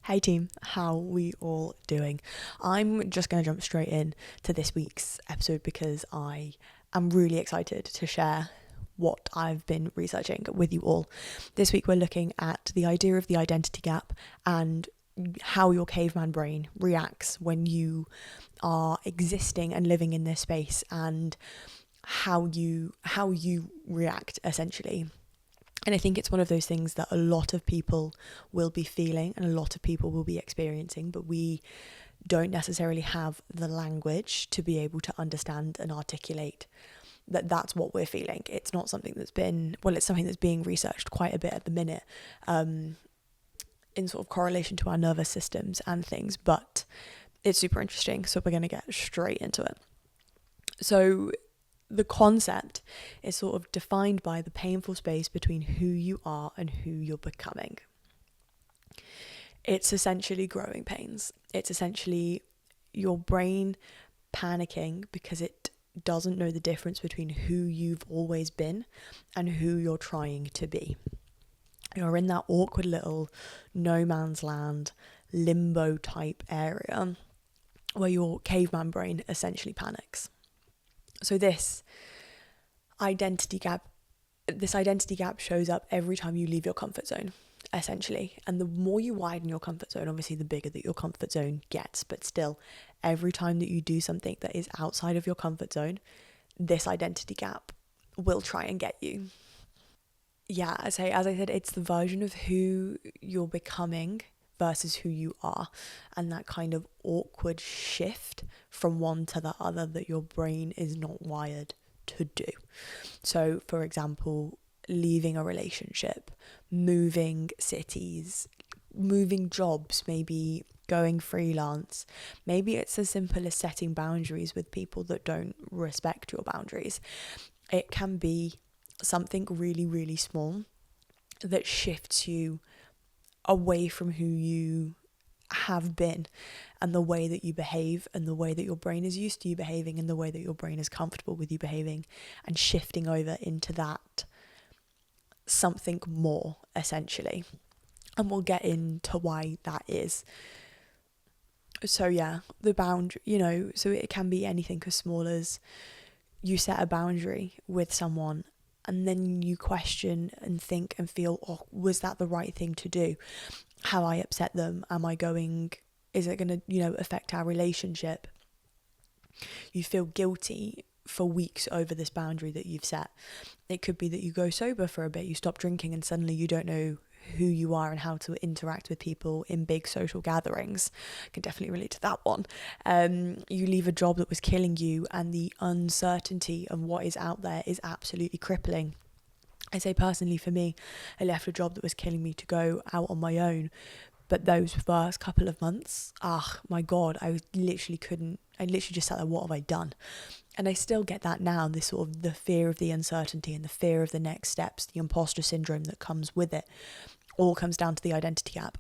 Hey team, how we all doing? I'm just going to jump straight in to this week's episode because I am really excited to share what I've been researching with you all. This week we're looking at the idea of the identity gap and how your caveman brain reacts when you are existing and living in this space, and how you react essentially. And I think it's one of those things that a lot of people will be feeling and a lot of people will be experiencing, but we don't necessarily have the language to be able to understand and articulate that that's what we're feeling. It's not something that's it's something that's being researched quite a bit at the minute, in sort of correlation to our nervous systems and things, but it's super interesting. So we're going to get straight into it. So the concept is sort of defined by the painful space between who you are and who you're becoming. It's essentially growing pains. It's essentially your brain panicking because it doesn't know the difference between who you've always been and who you're trying to be. You're in that awkward little no man's land, limbo type area where your caveman brain essentially panics. So this identity gap shows up every time you leave your comfort zone, essentially. And the more you widen your comfort zone, obviously the bigger that your comfort zone gets. But still, every time that you do something that is outside of your comfort zone, this identity gap will try and get you. Yeah, as I said, it's the version of who you're becoming versus who you are, and that kind of awkward shift from one to the other that your brain is not wired to do. So, for example, leaving a relationship, moving cities, moving jobs, maybe going freelance. Maybe it's as simple as setting boundaries with people that don't respect your boundaries. It can be something really, really small that shifts you away from who you have been and the way that you behave and the way that your brain is used to you behaving and the way that your brain is comfortable with you behaving, and shifting over into that something more, essentially. And we'll get into why that is. So yeah, the boundary, so it can be anything as small as you set a boundary with someone and then you question and think and feel, oh, was that the right thing to do? Have I upset them? Is it going to, affect our relationship? You feel guilty for weeks over this boundary that you've set. It could be that you go sober for a bit, you stop drinking, and suddenly you don't know who you are and how to interact with people in big social gatherings. I can definitely relate to that one. You leave a job that was killing you, and the uncertainty of what is out there is absolutely crippling. I say personally, for me, I left a job that was killing me to go out on my own. But those first couple of months, my God, I literally just sat there, what have I done? And I still get that now, this sort of the fear of the uncertainty and the fear of the next steps, the imposter syndrome that comes with it, all comes down to the identity gap.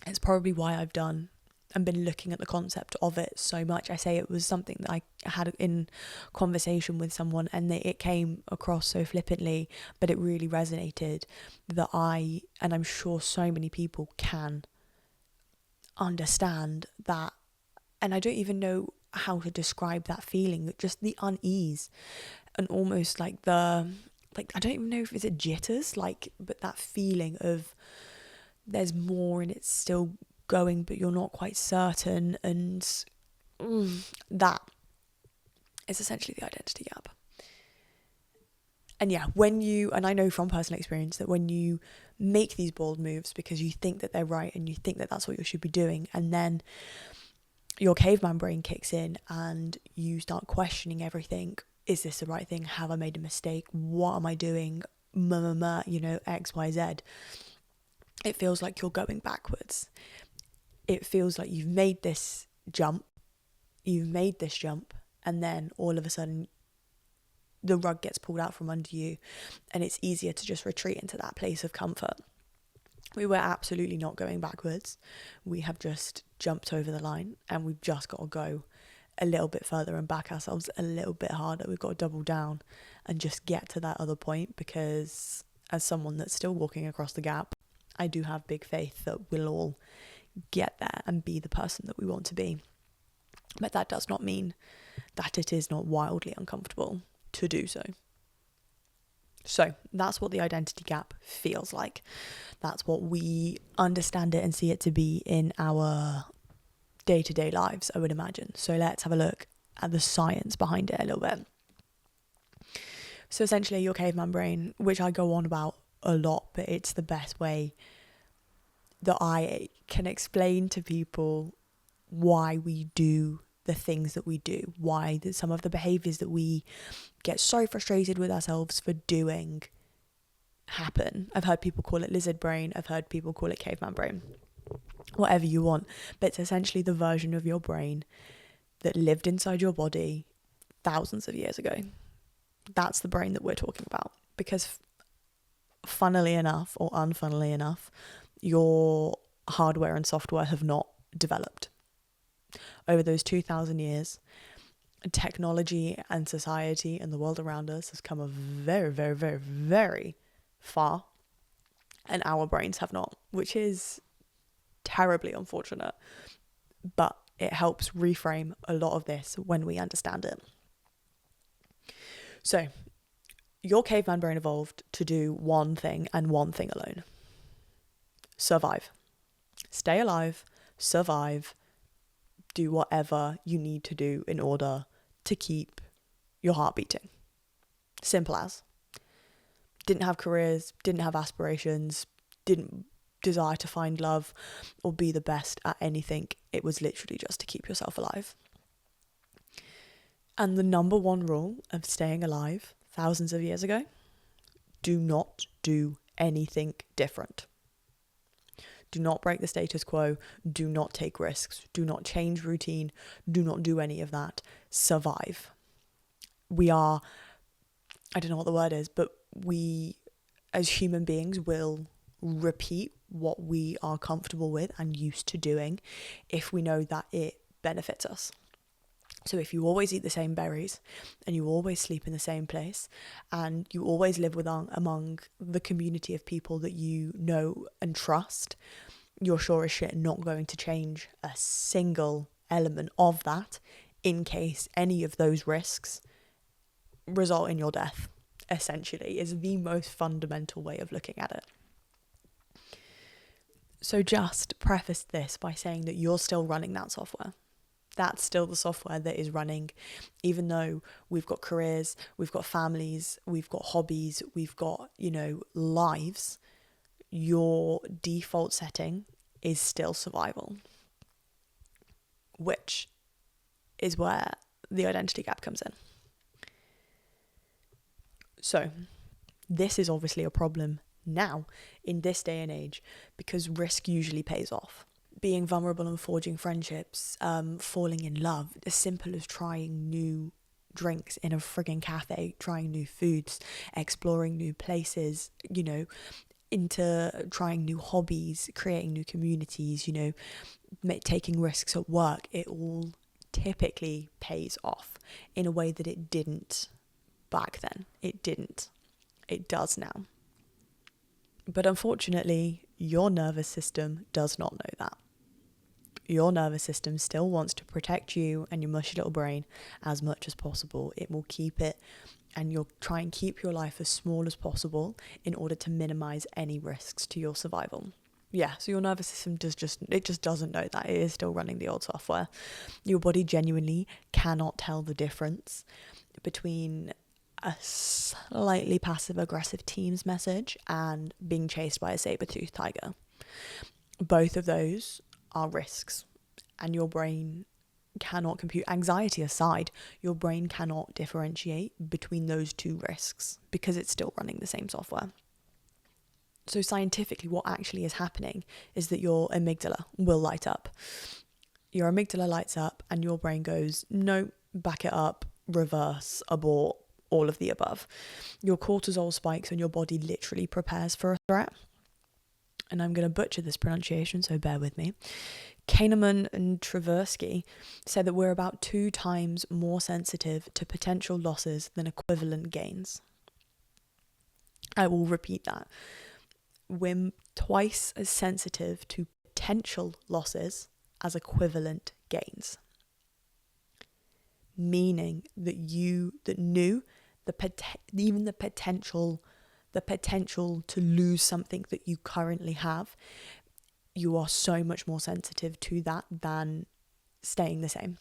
It's probably why I've done and been looking at the concept of it so much. I say it was something that I had in conversation with someone, and it came across so flippantly, but it really resonated that and I'm sure so many people can understand that. And I don't even know how to describe that feeling, just the unease and almost I don't even know if it's a jitters, but that feeling of there's more and it's still going, but you're not quite certain, and that is essentially the identity gap. And yeah, and I know from personal experience that when you make these bold moves because you think that they're right and you think that that's what you should be doing, and then your caveman brain kicks in and you start questioning everything. Is this the right thing? Have I made a mistake? What am I doing? X, Y, Z. It feels like you're going backwards. It feels like you've made this jump, and then all of a sudden the rug gets pulled out from under you, and it's easier to just retreat into that place of comfort. We were absolutely not going backwards. We have just jumped over the line, and we've just got to go a little bit further and back ourselves a little bit harder. We've got to double down and just get to that other point, because as someone that's still walking across the gap, I do have big faith that we'll all get there and be the person that we want to be. But that does not mean that it is not wildly uncomfortable to do so. So that's what the identity gap feels like. That's what we understand it and see it to be in our day-to-day lives, I would imagine. So let's have a look at the science behind it a little bit. So essentially your caveman brain, which I go on about a lot, but it's the best way that I can explain to people why we do the things that we do, why some of the behaviours that we get so frustrated with ourselves for doing happen. I've heard people call it lizard brain, I've heard people call it caveman brain, whatever you want, but it's essentially the version of your brain that lived inside your body thousands of years ago. That's the brain that we're talking about, because funnily enough, or unfunnily enough, your hardware and software have not developed. Over those 2,000 years, technology and society and the world around us has come a very, very, very, very far, and our brains have not, which is terribly unfortunate, but it helps reframe a lot of this when we understand it. So your caveman brain evolved to do one thing and one thing alone: survive. Stay alive, survive, do whatever you need to do in order to keep your heart beating. Simple as. Didn't have careers, didn't have aspirations, didn't desire to find love or be the best at anything. It was literally just to keep yourself alive. And the number one rule of staying alive thousands of years ago: do not do anything different. Do not break the status quo. Do not take risks. Do not change routine. Do not do any of that. Survive. We are, I don't know what the word is, but we as human beings will repeat what we are comfortable with and used to doing if we know that it benefits us. So if you always eat the same berries and you always sleep in the same place and you always live among the community of people that you know and trust, you're sure as shit not going to change a single element of that in case any of those risks result in your death, essentially, is the most fundamental way of looking at it. So just preface this by saying that you're still running that software. That's still the software that is running, even though we've got careers, we've got families, we've got hobbies, we've got, lives. Your default setting is still survival, which is where the identity gap comes in. So this is obviously a problem now in this day and age because risk usually pays off. Being vulnerable and forging friendships, falling in love, as simple as trying new drinks in a frigging cafe, trying new foods, exploring new places, into trying new hobbies, creating new communities, taking risks at work. It all typically pays off in a way that it didn't back then. It didn't. It does now. But unfortunately, your nervous system does not know that. Your nervous system still wants to protect you and your mushy little brain as much as possible. It will keep it, and you'll try and keep your life as small as possible in order to minimize any risks to your survival. Yeah, so your nervous system just doesn't know that. It is still running the old software. Your body genuinely cannot tell the difference between a slightly passive-aggressive Teams message and being chased by a sabre-toothed tiger. Both of those are risks, and your brain cannot compute. Anxiety aside, your brain cannot differentiate between those two risks because it's still running the same software. So scientifically, what actually is happening is that your amygdala will light up. Your amygdala lights up and your brain goes, no, back it up, reverse, abort, all of the above. Your cortisol spikes and your body literally prepares for a threat. And I'm going to butcher this pronunciation, so bear with me. Kahneman and Tversky said that we're about 2 times more sensitive to potential losses than equivalent gains. I will repeat that. We're twice as sensitive to potential losses as equivalent gains. Meaning that even the potential to lose something that you currently have, you are so much more sensitive to that than staying the same.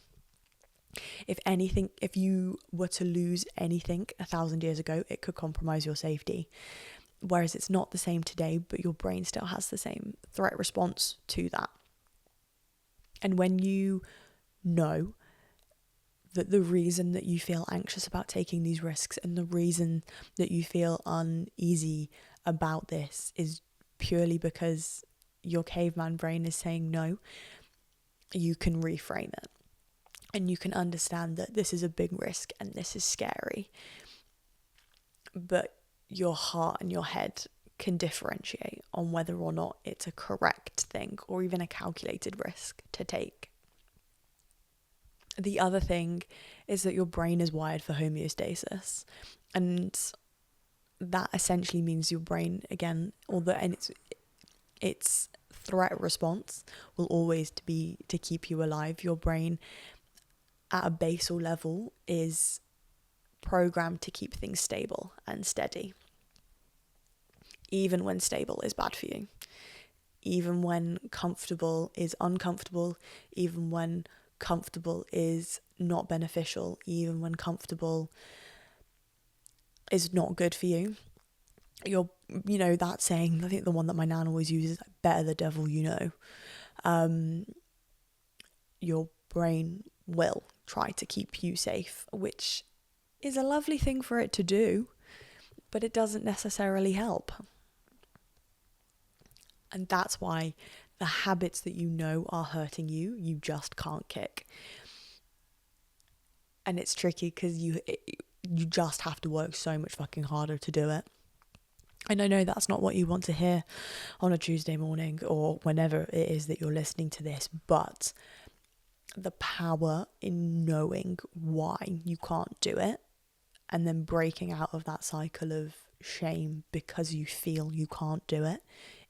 If you were to lose anything 1,000 years ago, it could compromise your safety. Whereas it's not the same today, but your brain still has the same threat response to that. And when you know that the reason that you feel anxious about taking these risks and the reason that you feel uneasy about this is purely because your caveman brain is saying no, you can reframe it. And you can understand that this is a big risk and this is scary. But your heart and your head can differentiate on whether or not it's a correct thing or even a calculated risk to take. The other thing is that your brain is wired for homeostasis, and that essentially means your brain, again, its threat response will always be to keep you alive. Your brain at a basal level is programmed to keep things stable and steady, even when stable is bad for you, even when comfortable is uncomfortable, even when comfortable is not beneficial, even when comfortable is not good for you. That saying, I think the one that my nan always uses, better the devil you know. Your brain will try to keep you safe, which is a lovely thing for it to do, but it doesn't necessarily help. And that's why the habits that you know are hurting you, you just can't kick. And it's tricky because you just have to work so much fucking harder to do it. And I know that's not what you want to hear on a Tuesday morning or whenever it is that you're listening to this, but the power in knowing why you can't do it and then breaking out of that cycle of shame because you feel you can't do it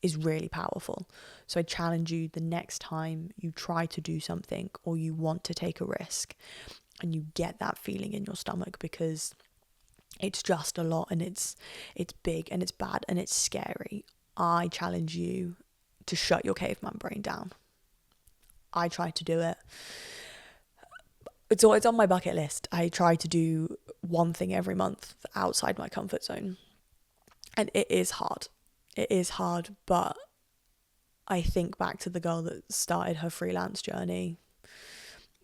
is really powerful. So I challenge you, the next time you try to do something or you want to take a risk and you get that feeling in your stomach because it's just a lot and it's big and it's bad and it's scary, I challenge you to shut your caveman brain down. I try to do it. It's on my bucket list. I try to do one thing every month outside my comfort zone. And it is hard. It is hard, but I think back to the girl that started her freelance journey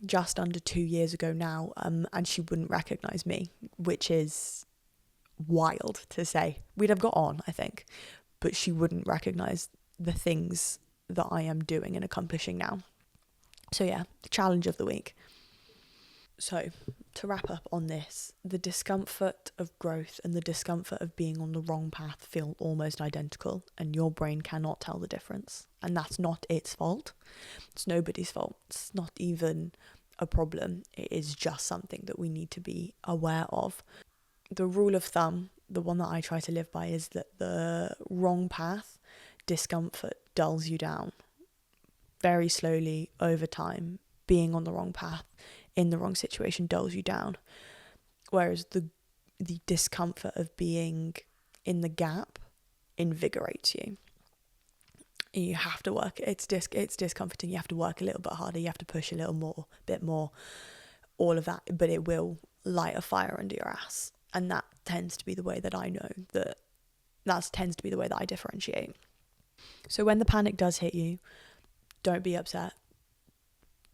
just under 2 years ago now, and she wouldn't recognise me, which is wild to say. We'd have got on, I think, but she wouldn't recognise the things that I am doing and accomplishing now. So yeah, the challenge of the week. So, to wrap up on this, the discomfort of growth and the discomfort of being on the wrong path feel almost identical, and your brain cannot tell the difference. And that's not its fault. It's nobody's fault. It's not even a problem. It is just something that we need to be aware of. The rule of thumb, the one that I try to live by, is that the wrong path, discomfort dulls you down very slowly over time. Being on the wrong path in the wrong situation dulls you down, whereas the discomfort of being in the gap invigorates you. You have to work. It's discomforting. You have to work a little bit harder. You have to push a bit more, all of that. But it will light a fire under your ass, and that tends to be the way that I know that tends to be the way that I differentiate. So when the panic does hit you, don't be upset.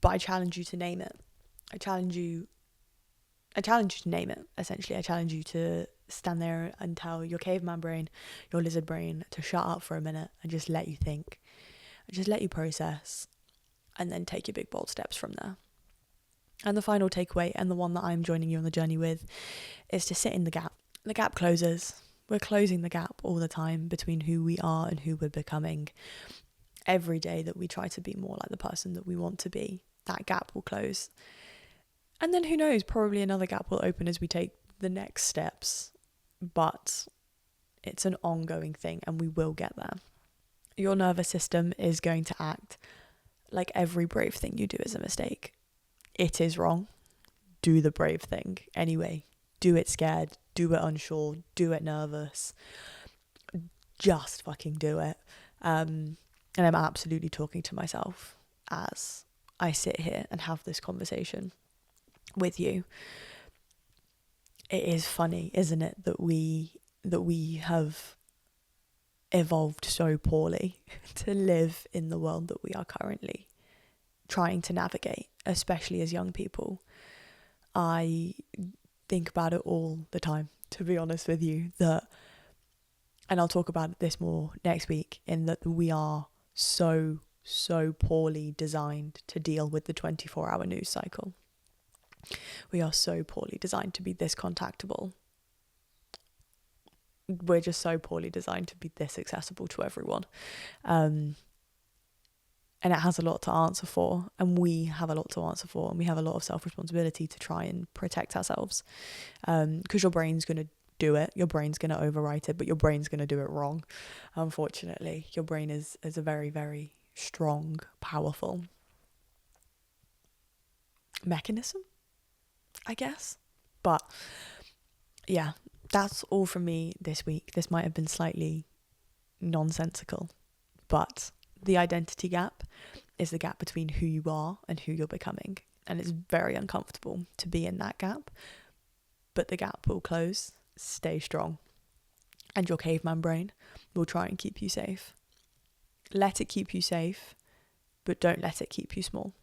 But I challenge you to name it. I challenge you to name it, essentially. I challenge you to stand there and tell your caveman brain, your lizard brain, to shut up for a minute and just let you think. Just let you process, and then take your big bold steps from there. And the final takeaway, and the one that I'm joining you on the journey with, is to sit in the gap. The gap closes. We're closing the gap all the time between who we are and who we're becoming. Every day that we try to be more like the person that we want to be, that gap will close. And then who knows, probably another gap will open as we take the next steps. But it's an ongoing thing and we will get there. Your nervous system is going to act like every brave thing you do is a mistake. It is wrong. Do the brave thing anyway. Do it scared, do it unsure, do it nervous. Just fucking do it. And I'm absolutely talking to myself as I sit here and have this conversation with you. It is funny, isn't it, that we have evolved so poorly to live in the world that we are currently trying to navigate, especially as young people. I think about it all the time, to be honest with you, and I'll talk about this more next week, in that we are so poorly designed to deal with the 24-hour news cycle. We are so poorly designed to be this contactable. We're just so poorly designed to be this accessible to everyone. And it has a lot to answer for, and we have a lot to answer for, and we have a lot of self-responsibility to try and protect ourselves. Because your brain's going to do it, your brain's going to overwrite it, but your brain's going to do it wrong. Unfortunately, your brain is a very, very strong, powerful mechanism, I guess. But yeah, that's all from me this week. This might have been slightly nonsensical, but the identity gap is the gap between who you are and who you're becoming. And it's very uncomfortable to be in that gap, but the gap will close. Stay strong. And your caveman brain will try and keep you safe. Let it keep you safe, but don't let it keep you small.